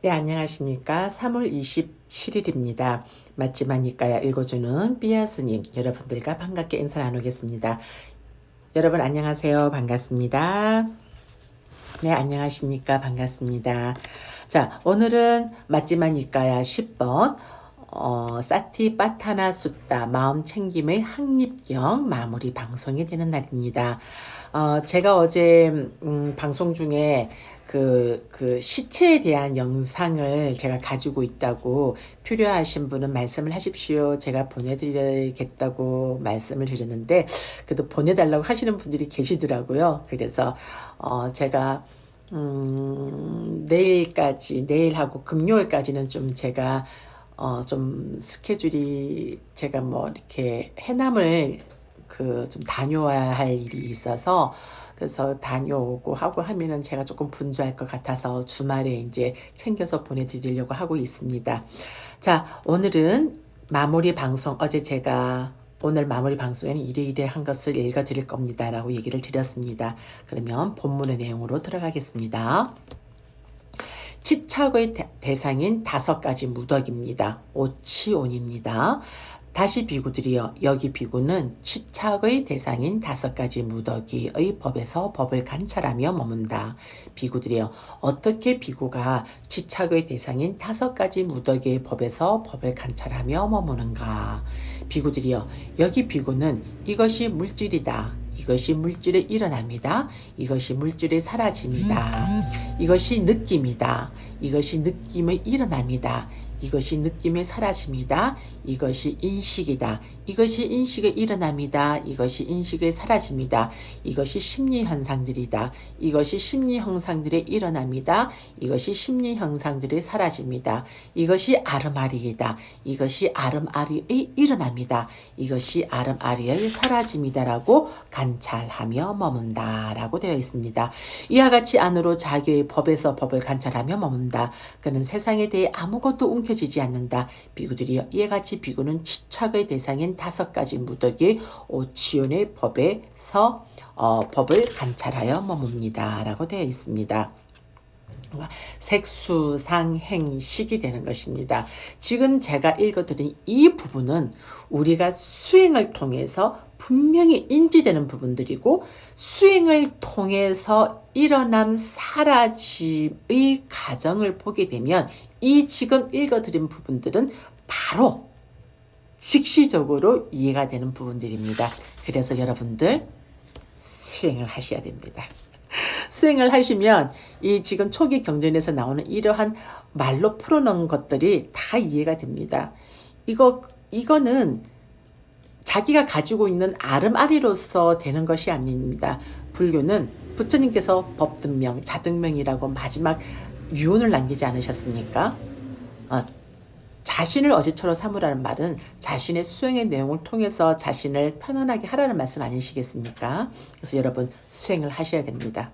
네, 안녕하십니까. 3월 27일입니다. 맞지만 이까야 읽어주는 삐아스님, 여러분들과 반갑게 인사 나누겠습니다. 여러분 안녕하세요. 반갑습니다. 네, 안녕하십니까. 반갑습니다. 자, 오늘은 맞지만 이까야 10번 사티 빠타나 숫다 마음 챙김의 학립경 마무리 방송이 되는 날입니다. 제가 어제 방송 중에 그 시체에 대한 영상을 제가 가지고 있다고 필요하신 분은 말씀을 하십시오. 제가 보내드리겠다고 말씀을 드렸는데 그래도 보내달라고 하시는 분들이 계시더라고요. 그래서 제가 내일하고 금요일까지는 좀 제가 좀 스케줄이 제가 뭐 이렇게 해남을 좀 다녀와야 할 일이 있어서 그래서 다녀오고 하고 하면은 제가 조금 분주할 것 같아서 주말에 이제 챙겨서 보내드리려고 하고 있습니다. 자, 오늘은 마무리 방송, 어제 제가 오늘 마무리 방송에는 이래 한 것을 읽어드릴 겁니다 라고 얘기를 드렸습니다. 그러면 본문의 내용으로 들어가겠습니다. 치착의 대상인 5가지 무덕입니다. 오치온입니다. 다시 비구들이여, 여기 비구는 치착의 대상인 5가지 무더기의 법에서 법을 관찰하며 머문다. 비구들이여, 어떻게 비구가 치착의 대상인 5가지 무더기의 법에서 법을 관찰하며 머무는가? 비구들이여, 여기 비구는 이것이 물질이다. 이것이 물질의 일어납니다. 이것이 물질의 사라짐이다. 이것이 느낌이다. 이것이 느낌의 일어납니다. 이것이 느낌의 사라짐이다. 이것이 인식이다. 이것이 인식의 일어남이다. 이것이 인식의 사라짐이다. 이것이 심리 현상들이다. 이것이 심리 현상들의 일어남이다. 이것이 심리 현상들의 사라짐이다. 이것이 아름아리이다. 이것이 아름아리의 일어남이다. 이것이 아름아리의 사라짐이다라고 관찰하며 머문다 라고 되어 있습니다. 이와 같이 안으로 자기의 법에서 법을 관찰하며 머문다. 그는 세상에 대해 아무것도 움켜쥐지 않는다. 비구들이여, 이와 같이 비구는 치착의 대상인 5가지 무더기의 오치온의 법에서 법을 관찰하여 머뭅니다 라고 되어 있습니다. 색수상행식이 되는 것입니다. 지금 제가 읽어드린 이 부분은 우리가 수행을 통해서 분명히 인지되는 부분들이고 수행을 통해서 일어남 사라짐의 과정을 보게 되면 이 지금 읽어드린 부분들은 바로 즉시적으로 이해가 되는 부분들입니다. 그래서 여러분들 수행을 하셔야 됩니다. 수행을 하시면 이 지금 초기 경전에서 나오는 이러한 말로 풀어놓은 것들이 다 이해가 됩니다. 이거는 자기가 가지고 있는 아름아리로서 되는 것이 아닙니다. 불교는 부처님께서 법등명, 자등명이라고 마지막 유언을 남기지 않으셨습니까? 자신을 어제처럼 삼으라는 말은 자신의 수행의 내용을 통해서 자신을 편안하게 하라는 말씀 아니시겠습니까? 그래서 여러분 수행을 하셔야 됩니다.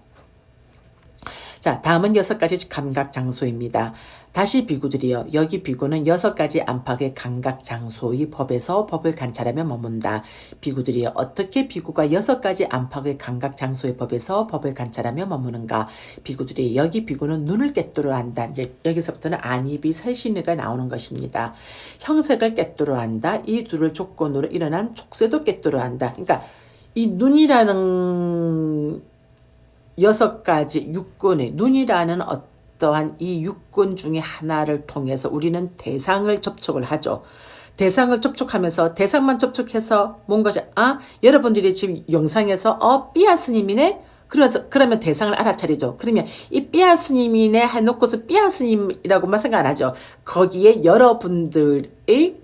자, 다음은 6가지 감각 장소입니다. 다시 비구들이여, 여기 비구는 6가지 안팎의 감각 장소의 법에서 법을 관찰하며 머문다. 비구들이여, 어떻게 비구가 6가지 안팎의 감각 장소의 법에서 법을 관찰하며 머무는가? 비구들이 여기 비구는 눈을 깨뜨려 한다. 이제 여기서부터는 안입이 설신의가 나오는 것입니다. 형색을 깨뜨려 한다. 이 둘을 조건으로 일어난 촉새도 깨뜨려 한다. 그러니까 이 눈이라는 6가지 육군의 눈이라는 어떠한 이 육군 중에 하나를 통해서 우리는 대상을 접촉을 하죠. 대상을 접촉하면서 대상만 접촉해서 뭔가 여러분들이 지금 영상에서 삐아 스님이네? 그러면 대상을 알아차리죠. 그러면 이 삐아 스님이네 해놓고서 삐아 스님이라고만 생각 안 하죠. 거기에 여러분들의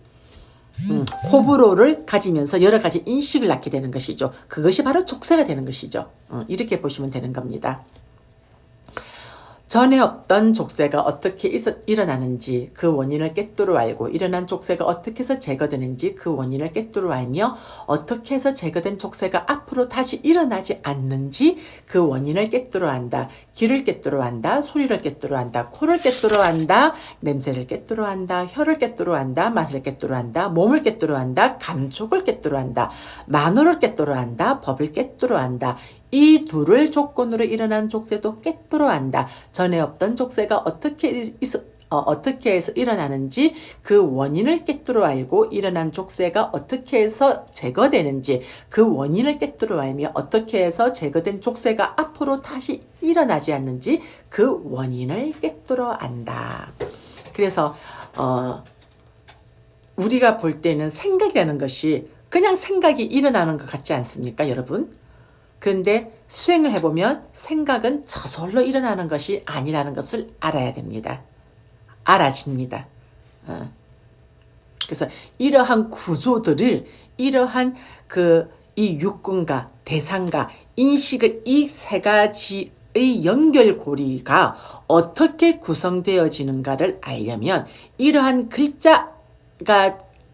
호불호를 가지면서 여러 가지 인식을 낳게 되는 것이죠. 그것이 바로 촉새가 되는 것이죠. 이렇게 보시면 되는 겁니다. 전에 없던 족쇄가 어떻게 일어나는지 그 원인을 깨뜨려 알고 일어난 족쇄가 어떻게 해서 제거되는지 그 원인을 깨뜨려 알며 어떻게 해서 제거된 족쇄가 앞으로 다시 일어나지 않는지 그 원인을 깨뜨려 안다. 귀를 깨뜨려 안다. 소리를 깨뜨려 안다. 코를 깨뜨려 안다. 냄새를 깨뜨려 안다. 혀를 깨뜨려 안다. 맛을 깨뜨려 안다. 몸을 깨뜨려 안다. 감촉을 깨뜨려 안다. 만호를 깨뜨려 안다. 법을 깨뜨려 안다. 이 둘을 조건으로 일어난 족쇄도 깨뜨려 안다. 전에 없던 족쇄가 어떻게 어떻게 해서 일어나는지, 그 원인을 꿰뚫어 알고 일어난 족쇄가 어떻게 해서 제거되는지, 그 원인을 꿰뚫어 알며 어떻게 해서 제거된 족쇄가 앞으로 다시 일어나지 않는지 그 원인을 꿰뚫어 안다. 그래서 우리가 볼 때는 생각이라는 것이 그냥 생각이 일어나는 것 같지 않습니까, 여러분? 그런데 수행을 해보면 생각은 저절로 일어나는 것이 아니라는 것을 알아야 됩니다. 알아집니다. 그래서 이러한 구조들을, 이러한 이 육군과 대상과 인식의 이 세 가지의 연결고리가 어떻게 구성되어지는가를 알려면 이러한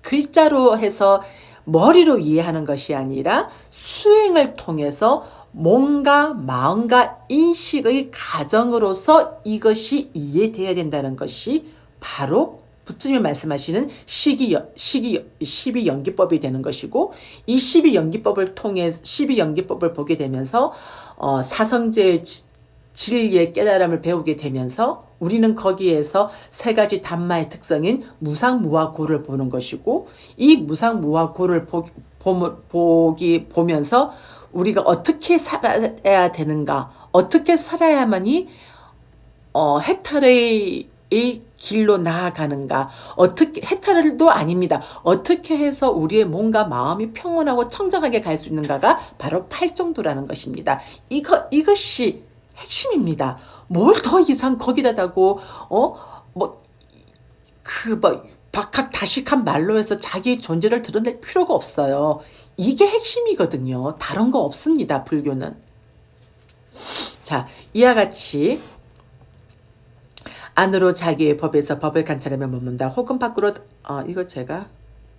글자로 해서 머리로 이해하는 것이 아니라 수행을 통해서 몸과 마음과 인식의 과정으로서 이것이 이해되어야 된다는 것이 바로 부처님이 말씀하시는 12연기법이 되는 것이고, 이 12연기법을 통해 12연기법을 보게 되면서 사성제의 진리의 깨달음을 배우게 되면서 우리는 거기에서 세 가지 담마의 특성인 무상무화고를 보는 것이고, 이 무상무화고를 보면서 우리가 어떻게 살아야 되는가, 어떻게 살아야만이 해탈의 길로 나아가는가, 어떻게, 해탈도 아닙니다. 어떻게 해서 우리의 몸과 마음이 평온하고 청정하게 갈 수 있는가가 바로 팔정도라는 것입니다. 이것이 핵심입니다. 뭘 더 이상 거기다 다고 박학다식한 말로 해서 자기 존재를 드러낼 필요가 없어요. 이게 핵심이거든요. 다른 거 없습니다, 불교는. 자, 이와 같이 안으로 자기의 법에서 법을 관찰하며 머문다. 혹은 밖으로 이거 제가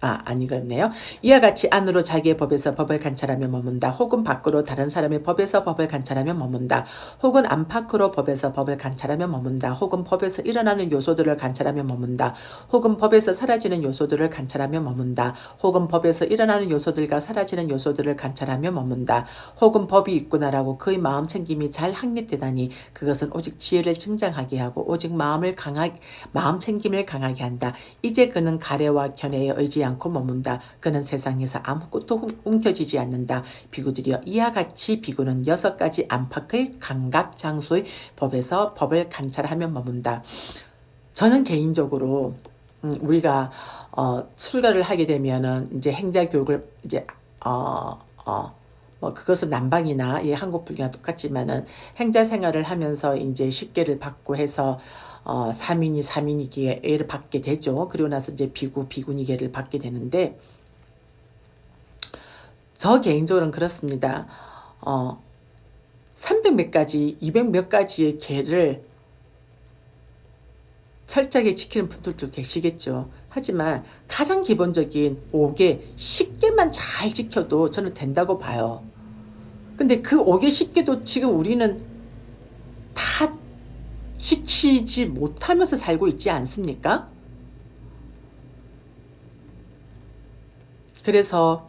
아니겠네요. 이와 같이 안으로 자기의 법에서 법을 관찰하며 머문다. 혹은 밖으로 다른 사람의 법에서 법을 관찰하며 머문다. 혹은 안팎으로 법에서 법을 관찰하며 머문다. 혹은 법에서 일어나는 요소들을 관찰하며 머문다. 혹은 법에서 사라지는 요소들을 관찰하며 머문다. 혹은 법에서 일어나는 요소들과 사라지는 요소들을 관찰하며 머문다. 혹은 법이 있구나라고 그의 마음 챙김이 잘 확립되다니 그것은 오직 지혜를 증장하게 하고 오직 마음 챙김을 강하게 한다. 이제 그는 가래와 견해에 의지 않고 머문다. 그는 세상에서 아무것도 움켜쥐지 않는다. 비구들이여, 이와 같이 비구는 6가지 안팎의 감각 장소의 법에서 법을 관찰하며 머문다. 저는 개인적으로 우리가 출가를 하게 되면은 이제 행자 교육을 이제 그것은 남방이나 한국 불교나 똑같지만은 행자 생활을 하면서 이제 식계를 받고 해서 사민이기를 받게 되죠. 그리고 나서 이제 비구니계를 받게 되는데, 저 개인적으로는 그렇습니다. 300몇 가지, 200몇 가지의 계를 철저하게 지키는 분들도 계시겠죠. 하지만 가장 기본적인 5개, 10개만 잘 지켜도 저는 된다고 봐요. 근데 그 5개, 10개도 지금 우리는 다 지키지 못하면서 살고 있지 않습니까? 그래서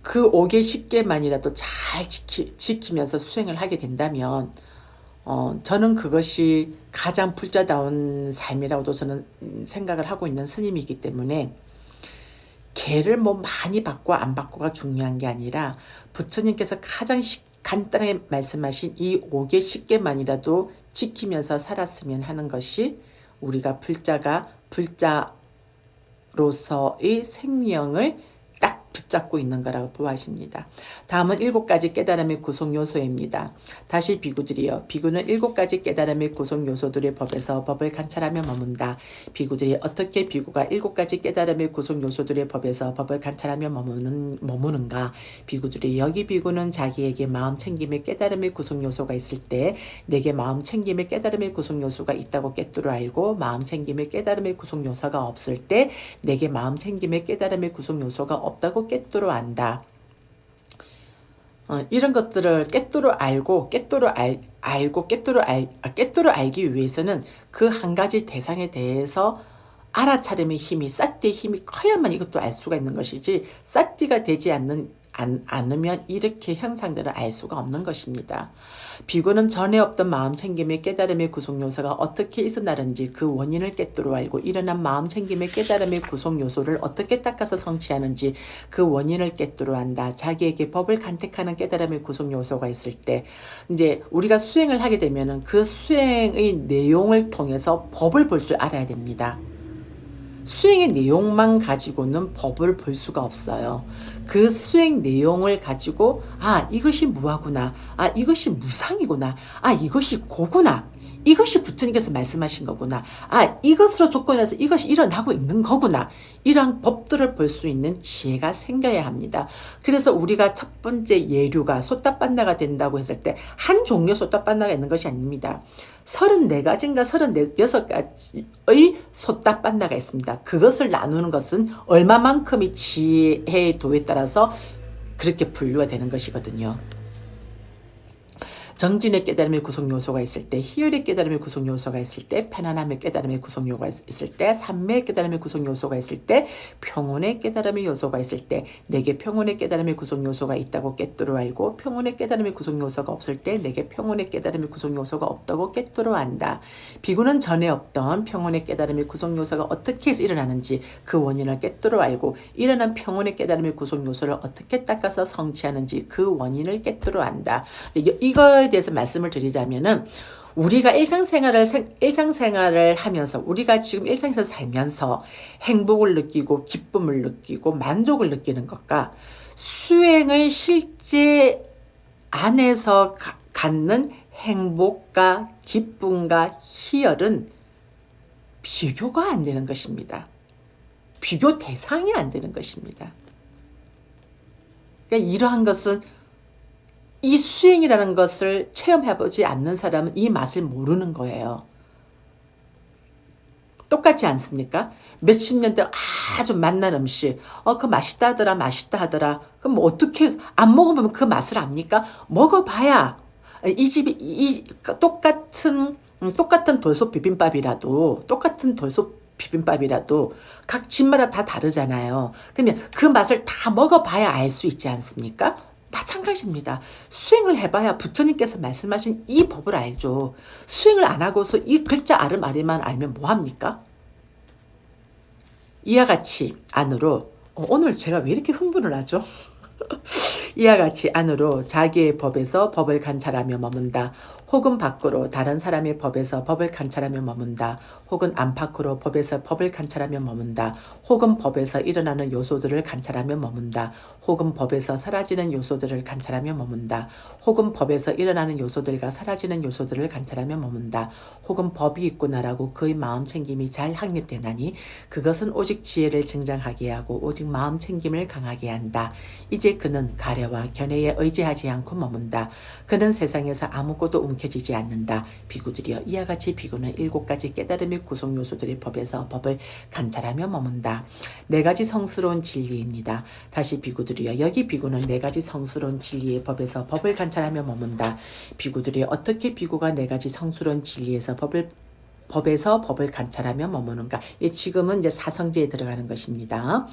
그 5개, 10개만이라도 잘 지키면서 수행을 하게 된다면 저는 그것이 가장 불자다운 삶이라고도 저는 생각을 하고 있는 스님이기 때문에 개를 많이 받고 안 받고가 중요한 게 아니라 부처님께서 가장 간단하게 말씀하신 이 5개, 10개만이라도 지키면서 살았으면 하는 것이 우리가 불자로서의 생명을 딱 붙잡고 있는 거라고 보아집니다. 다음은 7가지 깨달음의 구성 요소입니다. 다시 비구들이여, 비구는 7가지 깨달음의 구성 요소들의 법에서 법을 관찰하며 머문다. 비구들이 어떻게 비구가 7가지 깨달음의 구성 요소들의 법에서 법을 관찰하며 머무는가? 비구들이 여기 비구는 자기에게 마음 챙김의 깨달음의 구성 요소가 있을 때 내게 마음 챙김의 깨달음의 구성 요소가 있다고 꿰뚫어 알고, 마음 챙김의 깨달음의 구성 요소가 없을 때 내게 마음 챙김의 깨달음의 구성 요소가 없다고 꿰뚫어 안다. 이런 것들을 꿰뚫어 알고 꿰뚫어 알기 위해서는 그 한 가지 대상에 대해서 알아차림의 힘이, 삿띠의 힘이 커야만 이것도 알 수가 있는 것이지, 삿띠가 되지 않는 않으면 이렇게 현상들을 알 수가 없는 것입니다. 비구는 전에 없던 마음 챙김의 깨달음의 구성 요소가 어떻게 있었나는지 그 원인을 꿰뚫어 알고 일어난 마음 챙김의 깨달음의 구성 요소를 어떻게 닦아서 성취하는지 그 원인을 꿰뚫어 안다. 자기에게 법을 간택하는 깨달음의 구성 요소가 있을 때 이제 우리가 수행을 하게 되면은 그 수행의 내용을 통해서 법을 볼 줄 알아야 됩니다. 수행의 내용만 가지고는 법을 볼 수가 없어요. 그 수행 내용을 가지고 이것이 무하구나, 이것이 무상이구나, 이것이 고구나, 이것이 부처님께서 말씀하신 거구나, 이것으로 조건이라서 이것이 일어나고 있는 거구나, 이러한 법들을 볼 수 있는 지혜가 생겨야 합니다. 그래서 우리가 첫 번째 예류가 소따빤나가 된다고 했을 때 한 종류 소따빤나가 있는 것이 아닙니다. 34가지인가 36가지의 소따빤나가 있습니다. 그것을 나누는 것은 얼마만큼의 지혜의 도에 따라서 그렇게 분류가 되는 것이거든요. 정진의 깨달음의 구성 요소가 있을 때, 희열의 깨달음의 구성 요소가 있을 때, 편안함의 깨달음의 구성 요소가 있을 때, 산매의 깨달음의 구성 요소가 있을 때, 평온의 깨달음의 요소가 있을 때, 내게 평온의 깨달음의 구성 요소가 있다고 꿰뚫어 알고, 평온의 깨달음의 구성 요소가 없을 때 내게 평온의 깨달음의 구성 요소가 없다고 꿰뚫어 안다. 비구는 전에 없던 평온의 깨달음의 구성 요소가 어떻게 해서 일어나는지 그 원인을 꿰뚫어 알고, 일어난 평온의 깨달음의 구성 요소를 어떻게 닦아서 성취하는지 그 원인을 꿰뚫어 안다. 이거에 대해서 말씀을 드리자면은, 우리가 일상생활을 하면서, 우리가 지금 일상에서 살면서 행복을 느끼고 기쁨을 느끼고 만족을 느끼는 것과 수행의 실제 안에서 갖는 행복과 기쁨과 희열은 비교가 안 되는 것입니다. 비교 대상이 안 되는 것입니다. 그러니까 이러한 것은, 이 수행이라는 것을 체험해보지 않는 사람은 이 맛을 모르는 거예요. 똑같지 않습니까? 몇십 년 때 아주 맛난 음식, 그 맛있다 하더라, 맛있다 하더라. 그럼 어떻게, 안 먹어보면 그 맛을 압니까? 먹어봐야, 이 집이, 똑같은 돌솥 비빔밥이라도, 각 집마다 다 다르잖아요. 그러면 그 맛을 다 먹어봐야 알 수 있지 않습니까? 마찬가지입니다. 수행을 해봐야 부처님께서 말씀하신 이 법을 알죠. 수행을 안 하고서 이 글자 아름아리만 알면 뭐합니까? 이와 같이 안으로, 오늘 제가 왜 이렇게 흥분을 하죠? 이와 같이 안으로 자기의 법에서 법을 관찰하며 머문다. 혹은 밖으로 다른 사람의 법에서 법을 관찰하며 머문다. 혹은 안팎으로 법에서 법을 관찰하며 머문다. 혹은 법에서 일어나는 요소들을 관찰하며 머문다. 혹은 법에서 사라지는 요소들을 관찰하며 머문다. 혹은 법에서 일어나는 요소들과 사라지는 요소들을 관찰하며 머문다. 혹은 법이 있구나라고 그의 마음 챙김이 잘 확립되나니 그것은 오직 지혜를 증장하게 하고 오직 마음 챙김을 강하게 한다. 이제 그는 가래와 견해에 의지하지 않고 머문다. 그는 세상에서 아무것도 움켜쥐지 않는다. 비구들이여, 이와 같이 비구는 7가지 깨달음의 구성 요소들의 법에서 법을 관찰하며 머문다. 4가지 성스러운 진리입니다. 다시 비구들이여, 여기 비구는 4가지 성스러운 진리의 법에서 법을 관찰하며 머문다. 비구들이여, 어떻게 비구가 4가지 성스러운 진리에서 법에서 법을 관찰하며 머무는가. 지금은 이제 사성제에 들어가는 것입니다.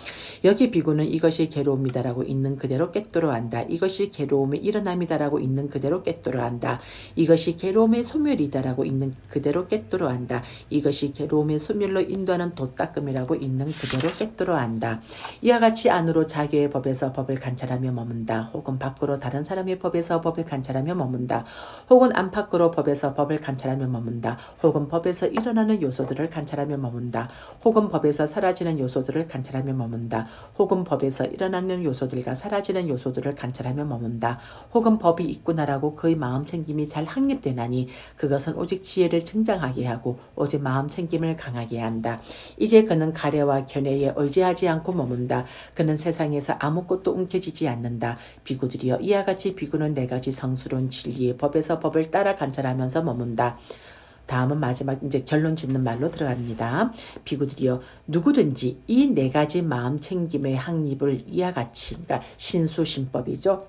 여기 비구는 이것이 괴로움이다라고 있는 그대로 꿰뚫어 안다. 이것이 괴로움의 일어남이다라고 있는 그대로 꿰뚫어 안다. 이것이 괴로움의 소멸이다라고 있는 그대로 꿰뚫어 안다. 이것이 괴로움의 소멸로 인도하는 도닦음이라고 있는 그대로 꿰뚫어 안다. 이와 같이 안으로 자기의 법에서 법을 관찰하며 머문다. 혹은 밖으로 다른 사람의 법에서 법을 관찰하며 머문다. 혹은 안팎으로 법에서 법을 관찰하며 머문다. 혹은 법에서 일어나는 요소들을 관찰하며 머문다. 혹은 법에서 사라지는 요소들을 관찰하며 머문다. 혹은 법에서 일어나는 요소들과 사라지는 요소들을 관찰하며 머문다. 혹은 법이 있구나라고 그의 마음 챙김이 잘 확립되나니 그것은 오직 지혜를 증장하게 하고 오직 마음 챙김을 강하게 한다. 이제 그는 가래와 견해에 의지하지 않고 머문다. 그는 세상에서 아무것도 움켜쥐지 않는다. 비구들이여, 이와 같이 비구는 4가지 성스러운 진리의 법에서 법을 따라 관찰하면서 머문다. 다음은 마지막 이제 결론 짓는 말로 들어갑니다. 비구들이여, 누구든지 이 4가지 마음 챙김의 확립을 이와 같이, 그러니까 신수신법이죠.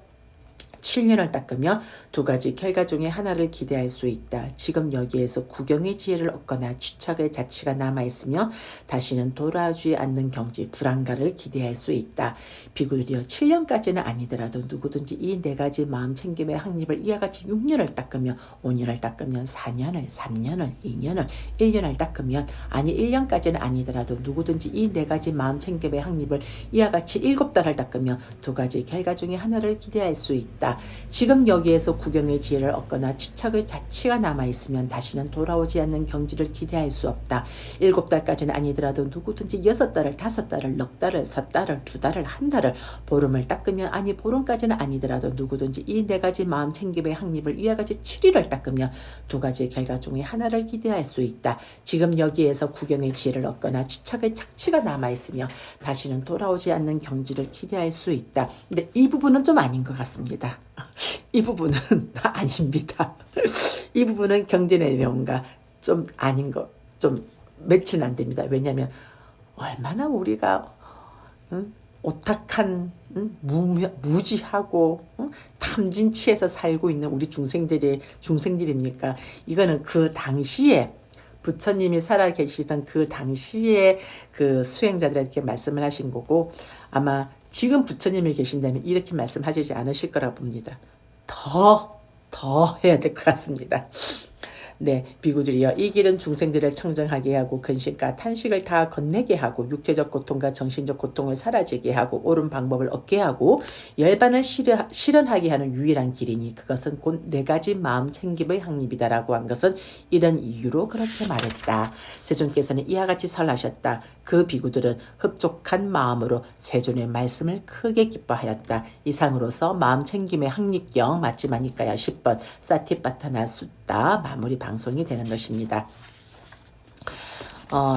7년을 닦으며 두 가지 결과 중에 하나를 기대할 수 있다. 지금 여기에서 구경의 지혜를 얻거나 취착의 자취가 남아있으며 다시는 돌아오지 않는 경지, 불안가를 기대할 수 있다. 비구들이여 7년까지는 아니더라도 누구든지 이 네 가지 마음 챙김의 확립을 이와 같이 6년을 닦으며 5년을 닦으면 4년을, 3년을, 2년을, 1년을 닦으면 아니 1년까지는 아니더라도 누구든지 이 네 가지 마음 챙김의 확립을 이와 같이 7달을 닦으며 두 가지 결과 중에 하나를 기대할 수 있다. 지금 여기에서 구경의 지혜를 얻거나 취착의 자취가 남아있으면 다시는 돌아오지 않는 경지를 기대할 수 없다. 7달까지는 아니더라도 누구든지 6달을, 5달을, 넉 달을, 섣달을, 2달을, 한 달을, 보름을 닦으면 아니 보름까지는 아니더라도 누구든지 이 네 가지 마음 챙김의 확립을 이와 같이 7일을 닦으며 두 가지 결과 중에 하나를 기대할 수 있다. 지금 여기에서 구경의 지혜를 얻거나 취착의 착취가 남아있으며 다시는 돌아오지 않는 경지를 기대할 수 있다. 근데 이 부분은 좀 아닌 것 같습니다. 이 부분은 아닙니다. 이 부분은 경제내용과 좀 아닌 거, 좀 매치는 안 됩니다. 왜냐하면 얼마나 우리가 오탁한 무지하고 탐진치에서 살고 있는 우리 중생들입니까? 이거는 그 당시에 부처님이 살아계시던 그 당시에 그 수행자들에게 말씀을 하신 거고, 아마 지금 부처님이 계신다면 이렇게 말씀하시지 않으실 거라 봅니다. 더 해야 될 것 같습니다. 네, 비구들이여 이 길은 중생들을 청정하게 하고 근심과 탄식을 다 건네게 하고 육체적 고통과 정신적 고통을 사라지게 하고 옳은 방법을 얻게 하고 열반을 실현하게 하는 유일한 길이니 그것은 곧 네 가지 마음 챙김의 확립이다라고 한 것은 이런 이유로 그렇게 말했다. 세존께서는 이와 같이 설하셨다. 그 비구들은 흡족한 마음으로 세존의 말씀을 크게 기뻐하였다. 이상으로서 마음 챙김의 확립경 마치마니까야 10번 사티파타나 숫다 마무리 방송이 되는 것입니다.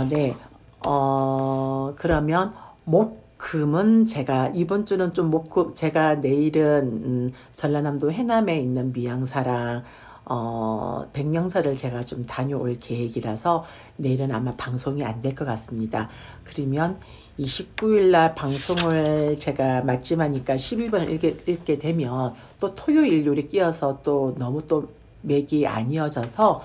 네. 그러면 목금은 제가 이번 주는 좀 목금, 제가 내일은 전라남도 해남에 있는 미양사랑 백령사를 제가 좀 다녀올 계획이라서 내일은 아마 방송이 안 될 것 같습니다. 그러면 29일 날 방송을 제가 마지막이니까 11번을 읽게 되면 또 토요일 일요일에 끼어서 또 너무 또 맥이 안 이어져서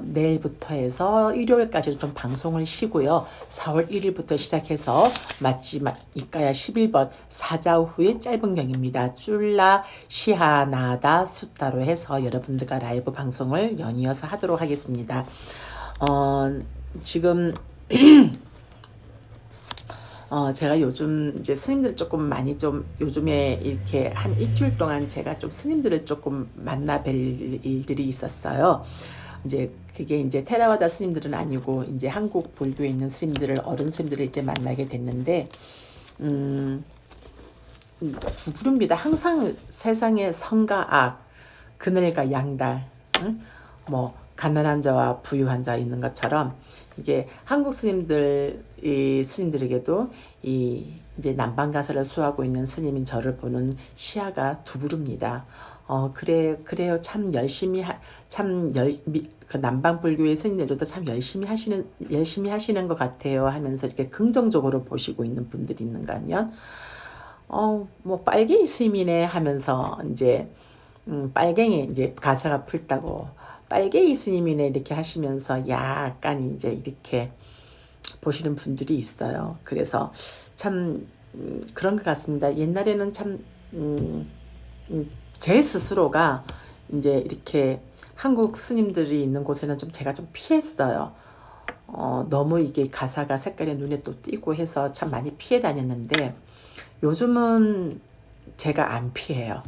내일부터 해서 일요일까지 좀 방송을 쉬고요. 4월 1일부터 시작해서 마지막이까야 11번 사자후 후의 짧은 경입니다. 쫄라 시하나다 숫다로 해서 여러분들과 라이브 방송을 연이어서 하도록 하겠습니다. 지금 제가 요즘 이제 스님들 조금 많이 좀 요즘에 이렇게 한 일주일 동안 제가 좀 스님들을 조금 만나 뵐 일들이 있었어요. 이제 그게 이제 테라와다 스님들은 아니고 이제 한국 불교에 있는 스님들을 어른 스님들을 이제 만나게 됐는데 두 그룹입니다. 항상 세상에 성과 악, 그늘과 양달, 뭐 가난한 자와 부유한 자 있는 것처럼 이게 한국 스님들에게도 이제 남방가사를 수하고 있는 스님인 저를 보는 시야가 두 그룹입니다. 그래요. 참 열심히 그 남방 불교의 스님들도 참 열심히 하시는 것 같아요 하면서 이렇게 긍정적으로 보시고 있는 분들이 있는가 하면 뭐 빨갱이 스님이네 하면서 이제 빨갱이 이제 가사가 풀다고 빨갱이 스님이네 이렇게 하시면서 약간 이제 이렇게 보시는 분들이 있어요. 그래서 참 그런 것 같습니다. 옛날에는 참 제 스스로가 이제 이렇게 한국 스님들이 있는 곳에는 좀 제가 좀 피했어요. 너무 이게 가사가 색깔이 눈에 또 띄고 해서 참 많이 피해 다녔는데 요즘은 제가 안 피해요.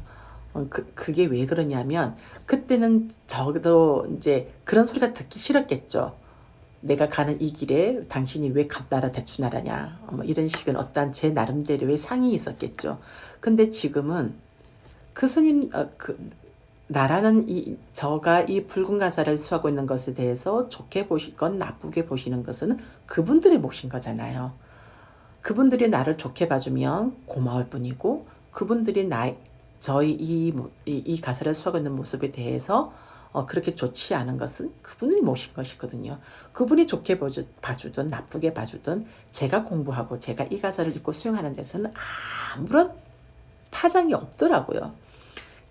그게 왜 그러냐면 그때는 저도 이제 그런 소리가 듣기 싫었겠죠. 내가 가는 이 길에 당신이 왜 갑나라 대추나라냐 뭐 이런 식은 어떤 제 나름대로의 상이 있었겠죠. 근데 지금은 그 스님 나라는 저가 이 붉은 가사를 수하고 있는 것에 대해서 좋게 보시건 나쁘게 보시는 것은 그분들의 몫인 거잖아요. 그분들이 나를 좋게 봐주면 고마울 뿐이고 그분들이 저희 이 가사를 수하고 있는 모습에 대해서 그렇게 좋지 않은 것은 그분이 모신 것이거든요. 그분이 좋게 봐주든 나쁘게 봐주든 제가 공부하고 제가 이 가사를 읽고 수용하는 데서는 아무런 파장이 없더라고요.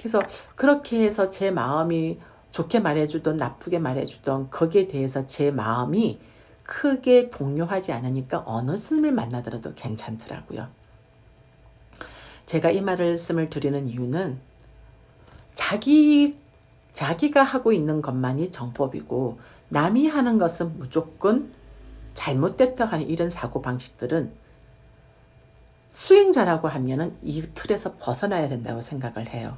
그래서 그렇게 해서 제 마음이 좋게 말해주던 나쁘게 말해주던 거기에 대해서 제 마음이 크게 동요하지 않으니까 어느 스님을 만나더라도 괜찮더라고요. 제가 이 말씀을 드리는 이유는 자기가 하고 있는 것만이 정법이고 남이 하는 것은 무조건 잘못됐다 하는 이런 사고방식들은 수행자라고 하면은 이 틀에서 벗어나야 된다고 생각을 해요.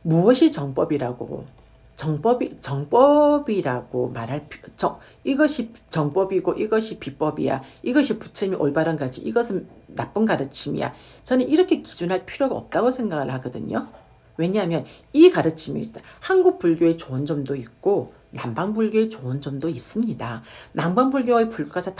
무엇이 정법이라고 정법이라고 이것이 정법이고 이것이 비법이야. 이것이 부처님이 올바른 가지. 이것은 나쁜 가르침이야. 저는 이렇게 기준할 필요가 없다고 생각을 하거든요. 왜냐하면 이 가르침이 있다. 한국 불교의 좋은 점도 있고 남방 불교의 좋은 점도 있습니다. 남방 불교의 불교가 다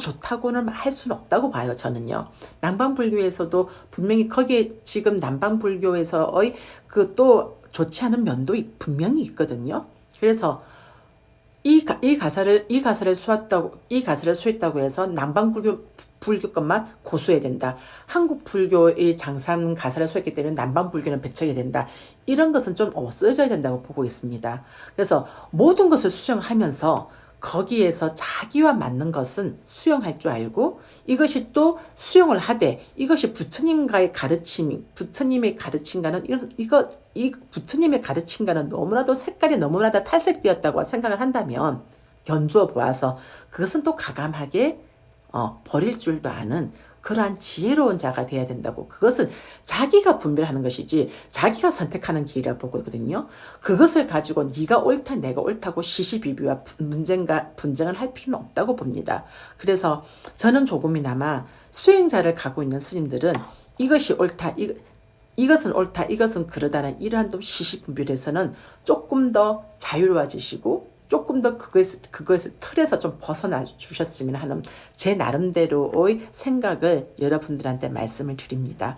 좋다고는 할 수는 없다고 봐요. 저는요. 남방 불교에서도 분명히 거기에 지금 남방 불교에서의 그 또 좋지 않은 면도 분명히 있거든요. 그래서 이 가사를 수했다고 해서 남방 불교 것만 고수해야 된다. 한국 불교의 장산 가사를 수했기 때문에 남방 불교는 배척이 된다. 이런 것은 좀 없어져야 된다고 보고 있습니다. 그래서 모든 것을 수용하면서 거기에서 자기와 맞는 것은 수용할 줄 알고 이것이 또 수용을 하되 이것이 부처님과의 부처님의 가르침과는 이 부처님의 가르침과는 너무나도 색깔이 너무나도 탈색되었다고 생각을 한다면 견주어 보아서 그것은 또 가감하게 버릴 줄도 아는 그러한 지혜로운 자가 돼야 된다고. 그것은 자기가 분별하는 것이지 자기가 선택하는 길이라고 보고 있거든요. 그것을 가지고 네가 옳다 내가 옳다고 시시비비와 분쟁을 할 필요는 없다고 봅니다. 그래서 저는 조금이나마 수행자를 가고 있는 스님들은 이것이 옳다 이것은 옳다 이것은 그러다는 이러한 좀 시시분별에서는 조금 더 자유로워지시고 조금 더 그것의 틀에서 좀 벗어나 주셨으면 하는 제 나름대로의 생각을 여러분들한테 말씀을 드립니다.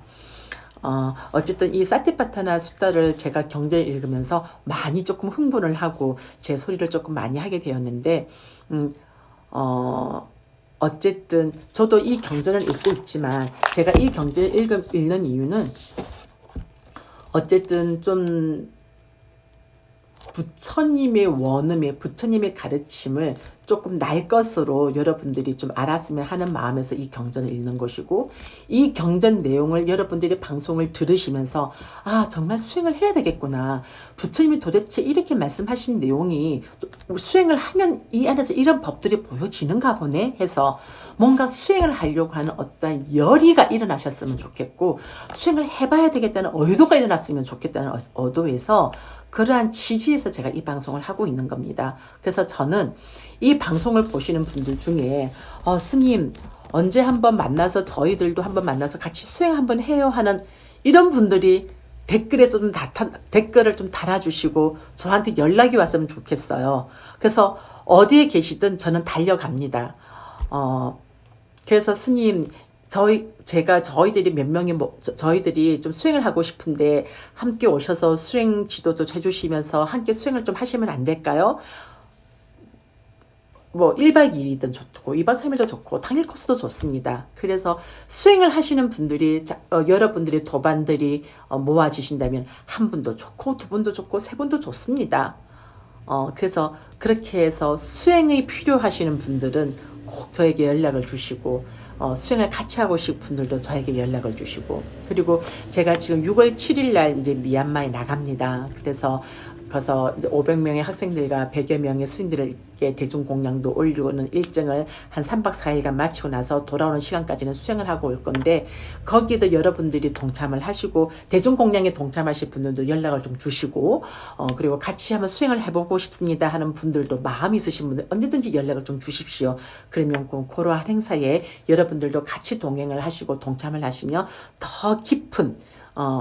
어쨌든 이 사티파타나 수다를 제가 경전을 읽으면서 많이 조금 흥분을 하고 제 소리를 조금 많이 하게 되었는데 어쨌든 저도 이 경전을 읽고 있지만 제가 이 경전을 읽는 이유는 어쨌든 좀 부처님의 원음에 부처님의 가르침을 조금 날 것으로 여러분들이 좀 알았으면 하는 마음에서 이 경전을 읽는 것이고 이 경전 내용을 여러분들이 방송을 들으시면서 아 정말 수행을 해야 되겠구나. 부처님이 도대체 이렇게 말씀하신 내용이 수행을 하면 이 안에서 이런 법들이 보여지는가 보네 해서 뭔가 수행을 하려고 하는 어떤 열의가 일어나셨으면 좋겠고 수행을 해봐야 되겠다는 의도가 일어났으면 좋겠다는 의도에서 그러한 취지에서 제가 이 방송을 하고 있는 겁니다. 그래서 저는 이 방송을 보시는 분들 중에 스님 언제 한번 만나서 저희들도 한번 만나서 같이 수행 한번 해요 하는 이런 분들이 댓글에서 좀 댓글을 좀 달아주시고 저한테 연락이 왔으면 좋겠어요. 그래서 어디에 계시든 저는 달려갑니다. 그래서 스님 저희들이 몇 명이 저희들이 좀 수행을 하고 싶은데 함께 오셔서 수행 지도도 해주시면서 함께 수행을 좀 하시면 안 될까요? 뭐 1박 2일이든 좋고 2박 3일도 좋고 당일 코스도 좋습니다. 그래서 수행을 하시는 분들이 여러분들의 도반들이 모아지신다면 한 분도 좋고 두 분도 좋고 세 분도 좋습니다. 그래서 그렇게 해서 수행이 필요하시는 분들은 꼭 저에게 연락을 주시고 수행을 같이 하고 싶은 분들도 저에게 연락을 주시고 그리고 제가 지금 6월 7일 날 이제 미얀마에 나갑니다. 그래서 이제 500명의 학생들과 100여 명의 스님들에게 대중공양도 올리고는 일정을 한 3박 4일간 마치고 나서 돌아오는 시간까지는 수행을 하고 올 건데 거기에도 여러분들이 동참을 하시고 대중공양에 동참하실 분들도 연락을 좀 주시고 그리고 같이 한번 수행을 해보고 싶습니다 하는 분들도 마음이 있으신 분들 언제든지 연락을 좀 주십시오. 그러면 그러한 행사에 여러분들도 같이 동행을 하시고 동참을 하시며 더 깊은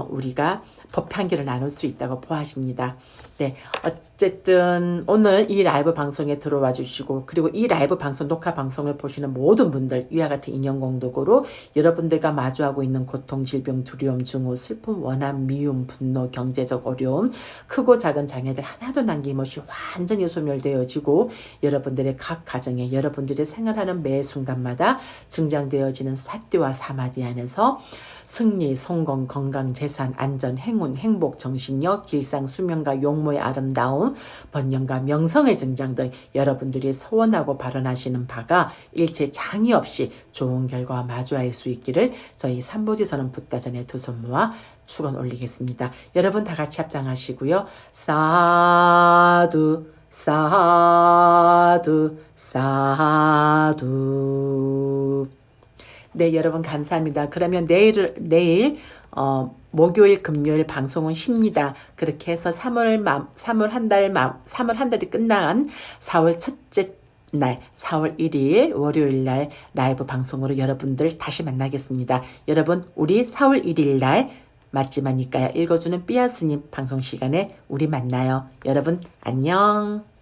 우리가 법 판결을 나눌 수 있다고 보아집니다. 네, 어쨌든 오늘 이 라이브 방송에 들어와 주시고 그리고 이 라이브 방송 녹화 방송을 보시는 모든 분들 위와 같은 인연공덕으로 여러분들과 마주하고 있는 고통, 질병, 두려움, 증오, 슬픔, 원한, 미움, 분노, 경제적 어려움, 크고 작은 장애들 하나도 남김없이 완전히 소멸되어지고 여러분들의 각 가정에 여러분들이 생활하는 매 순간마다 증장되어지는 사띠와 사마디 안에서 승리, 성공, 건강, 건강, 재산, 안전, 행운, 행복, 정신력, 길상, 수명과 용모의 아름다움, 번영과 명성의 증장 등 여러분들이 소원하고 발언하시는 바가 일체 장애 없이 좋은 결과와 마주할 수 있기를 저희 삼보지선언 붓다전의 두 손 모아 축원 올리겠습니다. 여러분 다 같이 합장하시고요. 사두 사두 사두. 네, 여러분 감사합니다. 그러면 내일 목요일, 금요일 방송은 쉽니다. 그렇게 해서 3월 한 달이 끝난 4월 첫째 날, 4월 1일 월요일 날 라이브 방송으로 여러분들 다시 만나겠습니다. 여러분, 우리 4월 1일 날 맞지마니까요 읽어주는 삐아스님 방송 시간에 우리 만나요. 여러분 안녕.